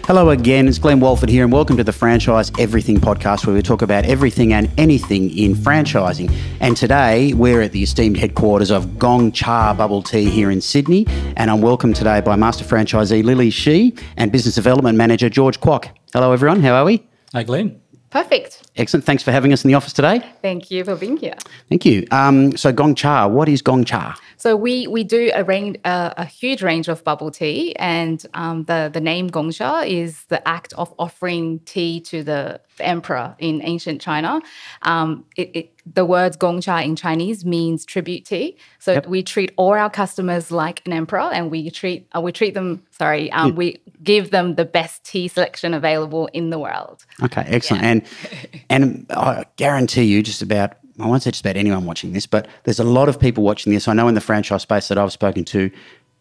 Hello again, it's Glenn Walford here and welcome to the Franchise Everything podcast where we talk about everything and anything in franchising. And today we're at the esteemed headquarters of Gong Cha Bubble Tea here in Sydney, and I'm welcomed today by Master Franchisee Lily Shi and Business Development Manager George Kwok. Hello everyone, how are we? Hi Glenn. Perfect. Excellent, thanks for having us in the office today. Thank you for being here. Thank you. So Gong Cha, what is Gong Cha? So we do a huge range of bubble tea, and the name Gongcha is the act of offering tea to the emperor in ancient China. The words Gongcha in Chinese means tribute tea. So we treat all our customers like an emperor, and we give them the best tea selection available in the world. Okay, excellent. Yeah. And I guarantee you I won't say just about anyone watching this, but there's a lot of people watching this. I know in the franchise space that I've spoken to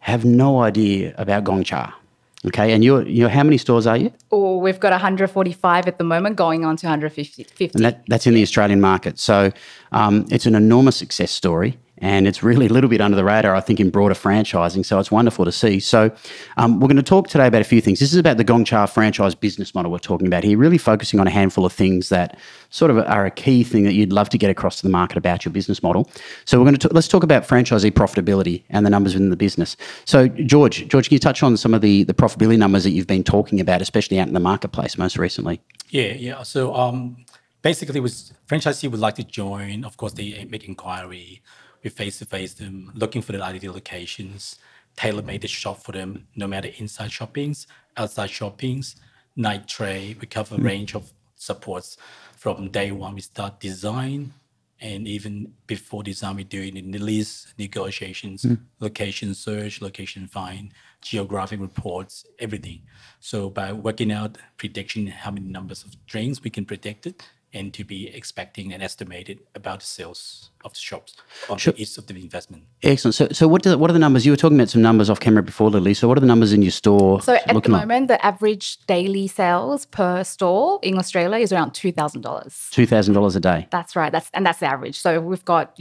have no idea about Gong Cha. Okay, and you're how many stores are you? Oh, we've got 145 at the moment, going on to 150. And that's in the Australian market. So it's an enormous success story. And it's really a little bit under the radar, I think, in broader franchising. So it's wonderful to see. So we're going to talk today about a few things. This is about the Gong Cha franchise business model we're talking about here, really focusing on a handful of things that sort of are a key thing that you'd love to get across to the market about your business model. So let's talk about franchisee profitability and the numbers within the business. So George, can you touch on some of the profitability numbers that you've been talking about, especially out in the marketplace most recently? Yeah. So basically, franchisee would like to join. Of course, they make inquiry. We face-to-face them, looking for the ideal locations, tailor-made the shop for them, no matter inside shoppings, outside shoppings, night trade. We cover a range of supports. From day one, we start design, and even before design, we do it in the lease negotiations, location search, location find, geographic reports, everything. So by working out prediction, how many numbers of drinks we can predict it, and to be expecting and estimated about the sales of the shops on each of the investment. Excellent. So what are the numbers? You were talking about some numbers off camera before, Lily. So what are the numbers in your store? So at the moment, the average daily sales per store in Australia is around $2,000. $2,000 a day. That's right. That's the average. So we've got,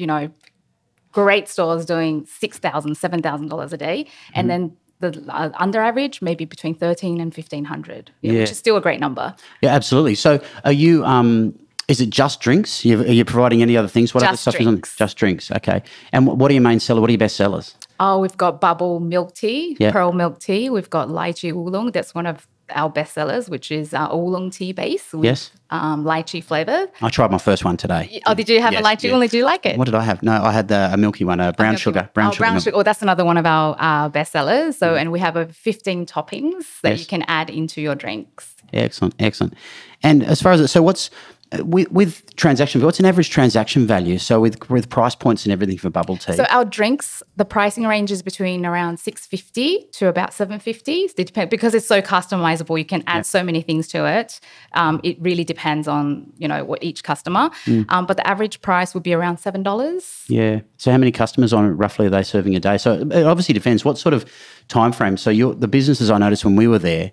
great stores doing $6,000, $7,000 a day. And then the under average, maybe between $1,300 and $1,500, which is still a great number. Yeah, absolutely. So are you, is it just drinks? Are you providing any other things? What other stuff is on? Just drinks, okay. And what are your main sellers? What are your best sellers? Oh, we've got bubble milk tea, pearl milk tea. We've got lychee oolong. That's one of our best sellers, which is our oolong tea base with lychee flavour. I tried my first one today. Oh, did you have a lychee oolong? Did you like it? What did I have? No, I had a milky one, a brown sugar. Brown sugar. Oh, that's another one of our best sellers. So, and we have 15 toppings that you can add into your drinks. Excellent. And as far as what's with transaction, what's an average transaction value? So with price points and everything for bubble tea. So our drinks, the pricing range is between around $6.50 to about $7.50. It depends because it's so customizable. You can add so many things to it. It really depends on what each customer. But the average price would be around $7. Yeah. So how many customers roughly are they serving a day? So it obviously depends. What sort of time frame? So the businesses I noticed when we were there,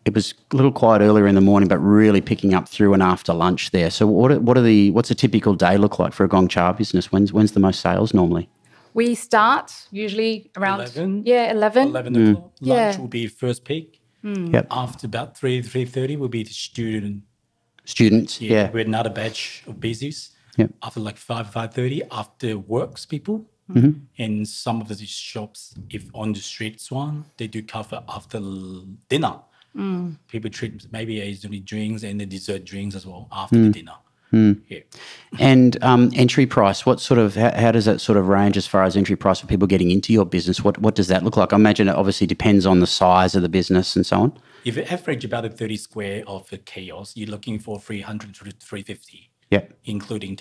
it was a little quiet earlier in the morning, but really picking up through and after lunch there. So what's a typical day look like for a Gong Cha business? When's the most sales normally? We start usually around 11. 11 o'clock. Lunch will be first peak. Yep. After about 3:30 will be the students. Yeah. We're another batch of busies. Yep. After like 5:30, after works people. And some of the shops, if on the streets one, they do cover after dinner. People treat maybe usually drinks and the dessert drinks as well after the dinner. Yeah. And entry price, how does that sort of range as far as entry price for people getting into your business? What does that look like? I imagine it obviously depends on the size of the business and so on. If you average about a 30 square of a chaos, you're looking for 300 to 350. Yeah, including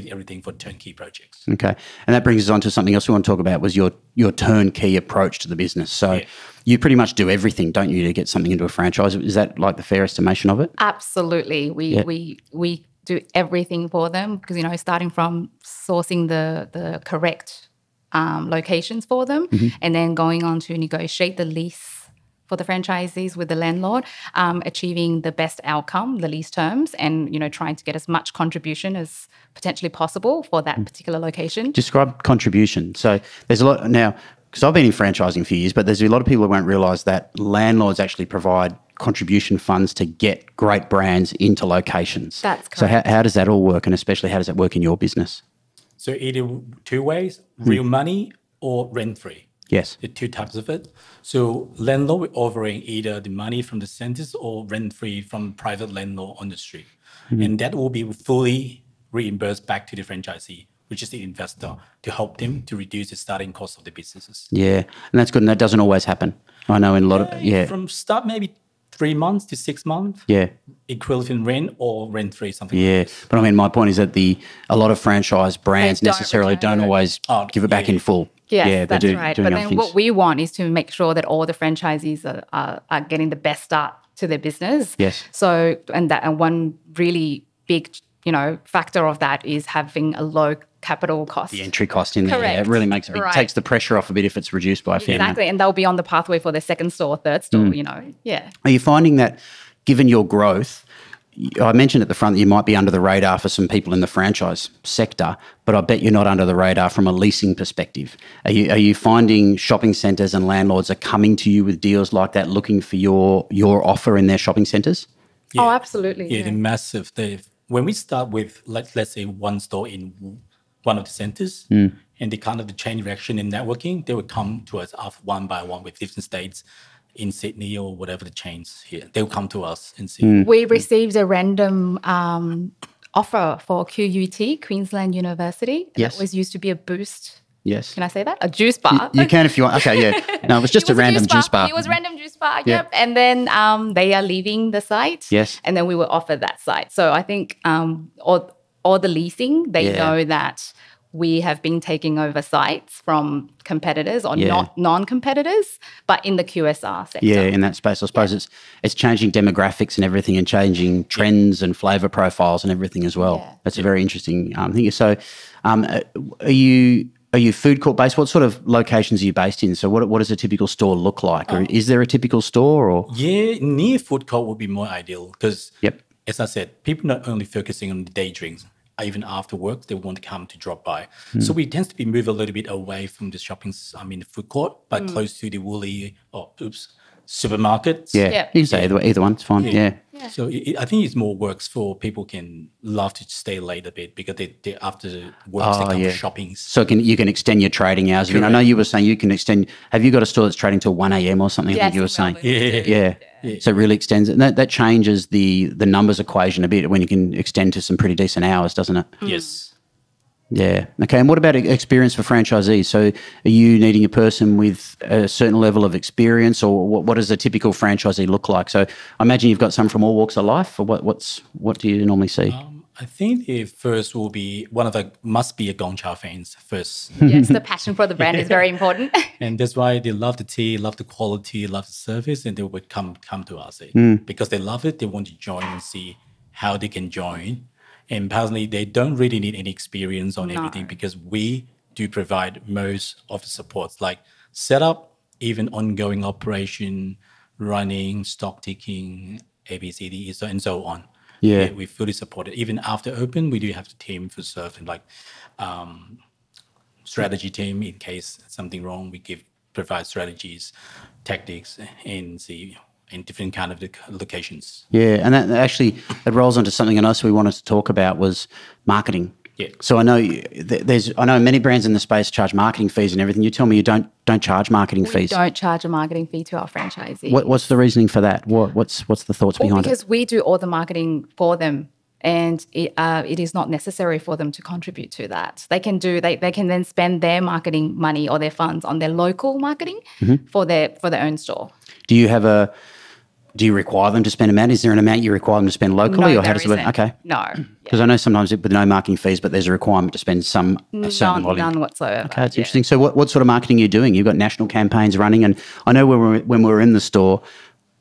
everything for turnkey projects. Okay, and that brings us on to something else we want to talk about was your turnkey approach to the business. So you pretty much do everything, don't you, to get something into a franchise? Is that like the fair estimation of it? Absolutely. We do everything for them because starting from sourcing the correct locations for them, and then going on to negotiate the lease for the franchisees with the landlord, achieving the best outcome, the lease terms, and trying to get as much contribution as potentially possible for that particular location. Describe contribution. So there's a lot now, because I've been in franchising for years, but there's a lot of people who won't realise that landlords actually provide contribution funds to get great brands into locations. That's So correct. how does that all work, and especially how does that work in your business? So either two ways, real money or rent-free. Yes. The two types of it. So landlord we're offering either the money from the centers or rent-free from private landlord on the street. And that will be fully reimbursed back to the franchisee, which is the investor, to help them to reduce the starting cost of the businesses. Yeah, and that's good. And that doesn't always happen. I know in a lot of From start maybe 3 months to 6 months, yeah. equivalent rent or rent-free, something Yeah, like this. but I mean, my point is that a lot of franchise brands They don't necessarily return don't it. always give it back yeah. in full. Yes, yeah, that's right. doing But other then things. what we want is to make sure that all the franchisees are getting the best start to their business. Yes. So, and one really big, factor of that is having a low capital cost. The entry cost in there, yeah, it Correct. really makes it Right. takes the pressure off a bit if it's reduced by a fair amount. Exactly. And they'll be on the pathway for their second store, third store, Yeah. Are you finding that, given your growth, I mentioned at the front that you might be under the radar for some people in the franchise sector, but I bet you're not under the radar from a leasing perspective. Are you finding shopping centres and landlords are coming to you with deals like that, looking for your offer in their shopping centres? Yeah. Oh, absolutely. Yeah, they're massive. When we start with, let's say, one store in one of the centers, and the kind of the chain reaction in networking, they would come to us after one by one with different states in Sydney or whatever the chains here. They will come to us and see. We received a random offer for QUT, Queensland University. And Yes. That was used to be a Boost. Yes. Can I say that? A juice bar. You can if you want. Okay, yeah. No, it was just It a was random juice bar. It was random juice bar. Yeah. Yep. And then they are leaving the site. Yes. And then we were offered that site. So I think all the leasing, they Yeah. know that we have been taking over sites from competitors or Yeah. not non-competitors, but in the QSR sector. Yeah, in that space. I suppose it's changing demographics and everything, and changing trends and flavour profiles and everything as well. Yeah. That's a very interesting thing. So, are you food court based? What sort of locations are you based in? So, what does a typical store look like? Or is there a typical store? Or Yeah, near food court would be more ideal because, Yep. as I said, people not only focusing on the day drinks, even after work, they want to come to drop by. Hmm. So we tend to be moved a little bit away from the the food court, but close to the supermarkets. yeah, Yeah. you can say either one. It's fine. Yeah. So I think it's more works for people can love to stay late a bit because they after work they come for shopping. So you can extend your trading hours. I mean, I know you were saying you can extend. Have you got a store that's trading till 1 a.m. or something? I think Yes, you were in saying. Melbourne. Yeah. So it really extends it. And that changes the numbers equation a bit when you can extend to some pretty decent hours, doesn't it? Yes. Yeah. Okay. And what about experience for franchisees? So are you needing a person with a certain level of experience, or what does a typical franchisee look like? So I imagine you've got some from all walks of life, or what do you normally see? I think the first will be must be a Gong Cha fans first. Yes, the passion for the brand is very important. And that's why they love the tea, love the quality, love the service, and they would come to us because they love it. They want to join and see how they can join. And personally, they don't really need any experience on everything because we do provide most of the supports like setup, even ongoing operation, running, stock taking, ABCD, and so on. Yeah. We fully support it. Even after open, we do have the team for serving like strategy team in case something wrong. We provide strategies, tactics, and in different kind of locations. Yeah, and that actually it rolls onto something else we wanted to talk about was marketing. Yeah. So I know I know many brands in the space charge marketing fees and everything. You tell me you don't charge marketing We fees. don't charge a marketing fee to our franchisees. What's the reasoning for that? What's the thoughts behind Because we do all the marketing for them, and it is not necessary for them to contribute to that. They can then spend their marketing money or their funds on their local marketing for their own store. it? Do you require them to spend amount? Is there an amount you require them to spend locally, No, or how there does it work? isn't. Okay. No. Because I know sometimes with no marketing fees, but there's a requirement to spend a certain volume. None whatsoever. Okay, that's interesting. So what sort of marketing are you doing? You've got national campaigns running, and I know when we were in the store,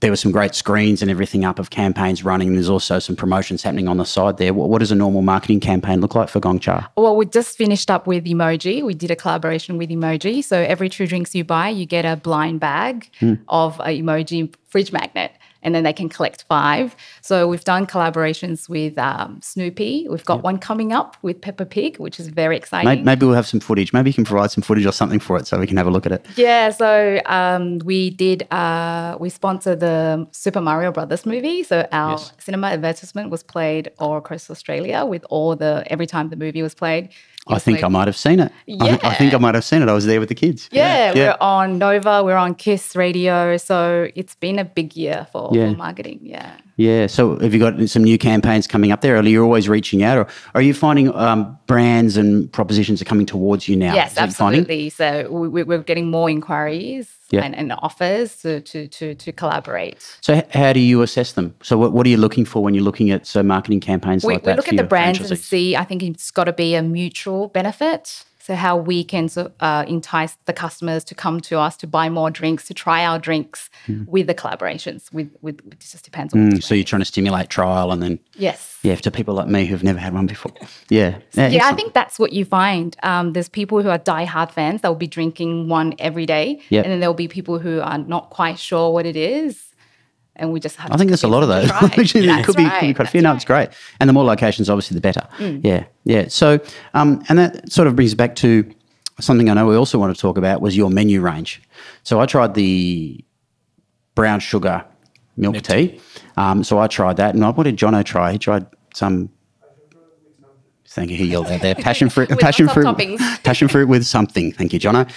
there were some great screens and everything up of campaigns running. There's also some promotions happening on the side there. What does a normal marketing campaign look like for Gong Cha? Well, we just finished up with Emoji. We did a collaboration with Emoji. So every 2 drinks you buy, you get a blind bag of an Emoji fridge magnet. and then they can collect 5. So we've done collaborations with Snoopy. We've got one coming up with Peppa Pig, which is very exciting. Maybe we'll have some footage. Maybe you can provide some footage or something for it so we can have a look at it. Yeah, so we sponsored the Super Mario Brothers movie. So our cinema advertisement was played all across Australia with every time the movie was played. I think I might have seen it. Yeah. I think I might have seen it. I was there with the kids. Yeah, we're on Nova, we're on Kiss Radio. So it's been a big year for marketing. Yeah. Yeah. So have you got some new campaigns coming up there? Or are you always reaching out? Or are you finding brands and propositions are coming towards you now? Yes, absolutely. So we're getting more inquiries and offers to collaborate. So how do you assess them? So what are you looking for when you're looking at marketing campaigns like that? We look at the brands and see, I think it's got to be a mutual benefit. So how we can entice the customers to come to us to buy more drinks, to try our drinks with the collaborations. It just depends on. So you're trying to stimulate trial and then to people like me who've never had one before. Yeah, I think that's what you find. There's people who are diehard fans that will be drinking one every day, and then there'll be people who are not quite sure what it is. And we just have. I think there's a lot of those. Actually, it could be quite a few. No, it's great, and the more locations, obviously, the better. Yeah. So, and that sort of brings back to something I know we also want to talk about was your menu range. So I tried the brown sugar milk tea. So I tried that, and what did Jono try? He tried some. Thank you. He yelled out there. Passion fruit with something. Thank you, Jono.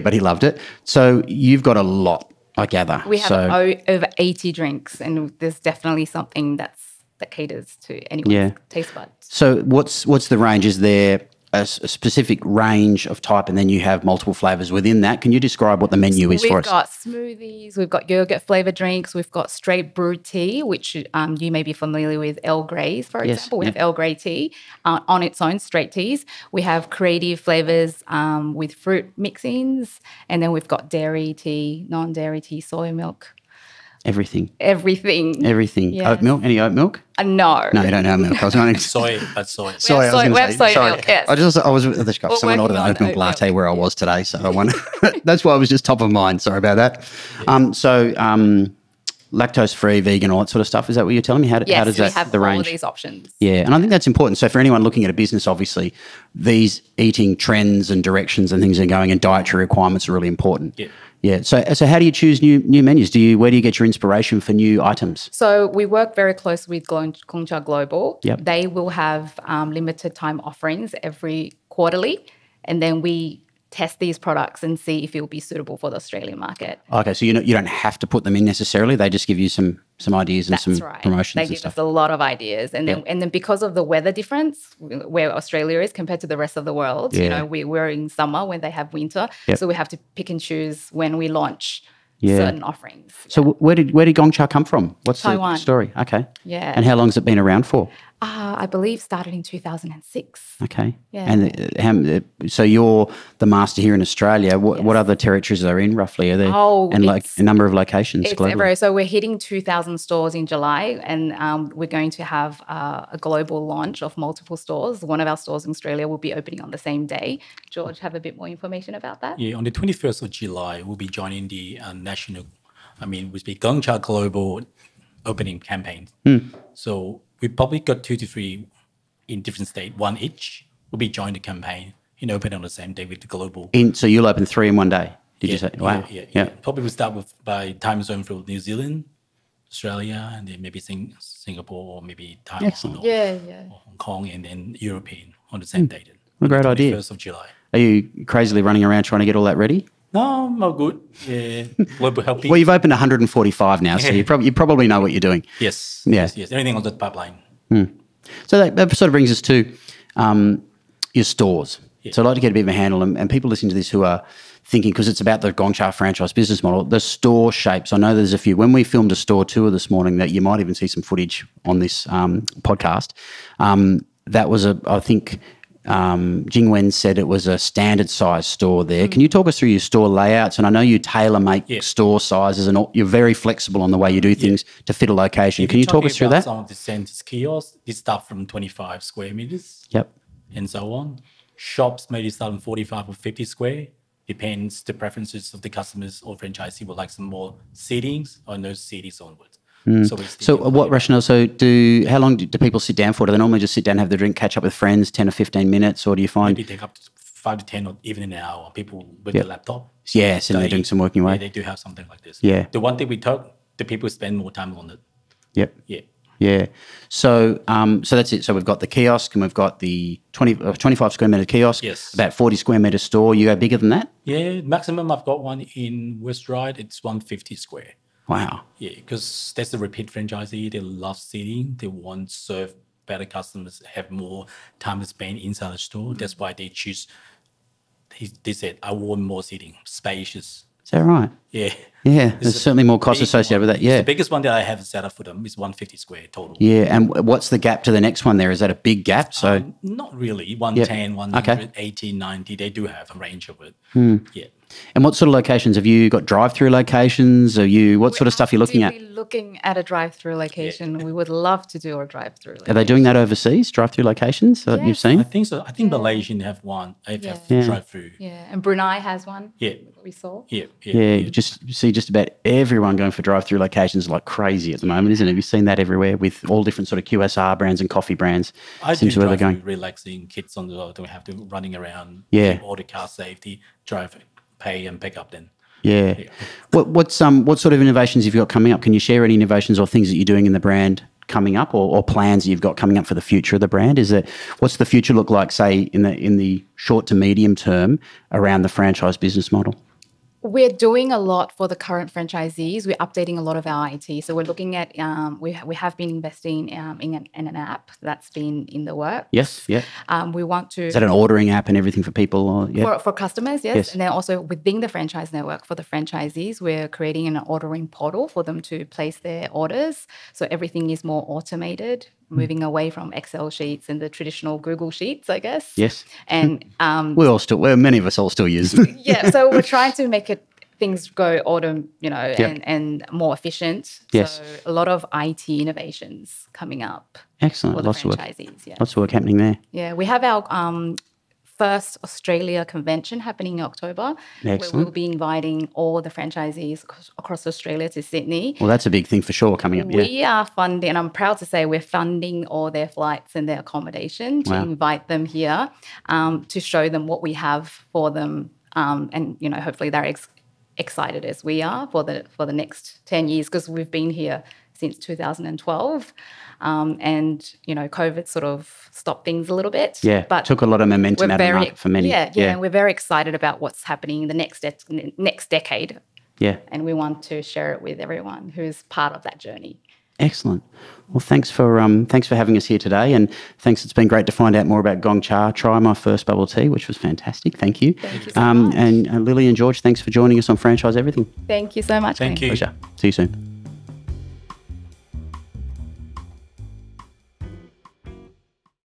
But he loved it. So you've got a lot. I gather. We have over 80 drinks, and there's definitely something that caters to anyone's taste buds. So what's the range? Is there a specific range of type, and then you have multiple flavours within that? Can you describe what the menu is for us? We've got smoothies, we've got yogurt flavoured drinks, we've got straight brewed tea, which you may be familiar with Earl Grey's, for example. We have Earl Grey tea on its own, straight teas. We have creative flavours with fruit mixings, and then we've got dairy tea, non-dairy tea, soy milk. Everything. Yes. Oat milk? Any oat milk? No. No, you don't have milk. I was going to soy. We have soy milk, yes. I was at the shop. Someone ordered an oat milk latte where I was today, so I wonder. That's why it was just top of mind. Sorry about that. Lactose-free, vegan, all that sort of stuff. Is that what you're telling me? How does that we have the range? all these options. Yeah, and I think that's important. So for anyone looking at a business, obviously, these eating trends and directions and things are going, and dietary requirements are really important. Yeah. So how do you choose new menus? Where do you get your inspiration for new items? So we work very closely with Gongcha Global. Yep. They will have limited time offerings every quarterly, and then we test these products and see if it will be suitable for the Australian market. Okay, so you don't have to put them in necessarily. They just give you some ideas and some promotions. They give us a lot of ideas, and then because of the weather difference where Australia is compared to the rest of the world, we're in summer when they have winter, so we have to pick and choose when we launch certain offerings. So where did Gongcha come from? What's Taiwan. The story? Okay. Yeah. And how long has it been around for? I believe started in 2006. Okay. Yeah. And so you're the master here in Australia. What other territories are in roughly? Are there a number of locations globally? So we're hitting 2,000 stores in July, and we're going to have a global launch of multiple stores. One of our stores in Australia will be opening on the same day. George, have a bit more information about that? Yeah, on the 21st of July, we'll be joining the Gongcha Global opening campaign. So we probably got 2 to 3 in different states, one each will be joining the campaign and open on the same day with the global. So you'll open 3 in one day, did you say? Wow. Yeah. Probably we'll start by time zone from New Zealand, Australia, and then maybe Singapore or maybe Taiwan or Hong Kong, and then European on the same day. What a great idea. 1st of July. Are you crazily running around trying to get all that ready? No, I'm all good. Yeah, global helping. Well, you've opened 145 now, so you probably know what you're doing. Yes. Yeah. Yes. Everything on the pipeline. So that sort of brings us to your stores. Yeah. So I'd like to get a bit of a handle, and people listening to this who are thinking, because it's about the Gongcha franchise business model, the store shapes. I know there's a few. When we filmed a store tour this morning, that you might even see some footage on this podcast, that was I think Jingwen said it was a standard size store there. Can you talk us through your store layouts? And I know you tailor make store sizes, and you're very flexible on the way you do things to fit a location. Can you talk us through that? Some of the centers kiosks, they start from 25 square meters. Yep. And so on. Shops maybe start from 45 or 50 square. depends the preferences of the customers or franchisee would like some more seatings or no seatings onwards. So what rationale? How long do people sit down for? Do they normally just sit down, have the drink, catch up with friends, 10 or 15 minutes, or do you find maybe take up to 5 to 10 or even an hour? People with the laptop. Yes, and they're doing some working away. They do have something like this. Yeah. The one thing we talk, the people spend more time on it. Yep. Yeah. Yeah. So that's it. So we've got the kiosk and we've got the 25 square metre kiosk. Yes. About 40 square metre store. You go bigger than that? Yeah. Maximum I've got one in West Ryde. It's 150 square. Wow. Yeah, because that's the repeat franchisee. They love seating. They want to serve better customers, have more time to spend inside the store. That's why they choose. They said, I want more seating, spacious. Is that right? Yeah. Yeah, there's certainly more costs associated with that. Yeah. The biggest one that I have set up for them is 150 square total. Yeah, and what's the gap to the next one there? Is that a big gap? So not really. 110, 180, 90. They do have a range of it. Yeah. And what sort of locations have you got? Drive-through locations? What sort of stuff are you looking at? We're looking at a drive-through location. We would love to do a drive-through location. Are they doing that overseas? Drive-through locations that you've seen? I think so. I think Malaysian have one. They have drive-through. Yeah, and Brunei has one. Yeah. We saw. Yeah. You see just about everyone going for drive-through locations like crazy at the moment, isn't it? You've seen that everywhere with all different sort of QSR brands and coffee brands. I do drive-through, relaxing, kids on the road, don't have to running around. Yeah. All the car safety, drive, pay and pick up then. Yeah. What sort of innovations have you got coming up? Can you share any innovations or things that you're doing in the brand coming up, or plans that you've got coming up for the future of the brand? What's the future look like, say, in the short to medium term around the franchise business model? We're doing a lot for the current franchisees. We're updating a lot of our IT. So we're looking at, we have been investing in an app that's been in the works. Yes, yeah. We want to... Is that an ordering app and everything for people? Or, for customers, yes. And then also within the franchise network for the franchisees, we're creating an ordering portal for them to place their orders. So everything is more automated, moving away from Excel sheets and the traditional Google Sheets, I guess. Yes. And many of us all still use them. Yeah, so we're trying to make things go and more efficient. Yes. So a lot of IT innovations coming up. Excellent. For the franchisees. Yeah. Lots of work happening there. Yeah, we have our first Australia convention happening in October. Excellent. Where we'll be inviting all the franchisees across Australia to Sydney. Well, that's a big thing for sure coming up. We are funding, and I'm proud to say we're funding all their flights and their accommodation to invite them here, to show them what we have for them, and hopefully they're excited as we are for the next 10 years, because we've been here since 2012. And COVID sort of stopped things a little bit. Yeah, but took a lot of momentum out of the market for many. Yeah, and we're very excited about what's happening in the next decade. Yeah. And we want to share it with everyone who's part of that journey. Excellent. Well, thanks for having us here today, and thanks. It's been great to find out more about Gong Cha. Try my first bubble tea, which was fantastic. Thank you. Thank you so much. And Lily and George, thanks for joining us on Franchise Everything. Thank you so much. Thank you. Pleasure. See you soon.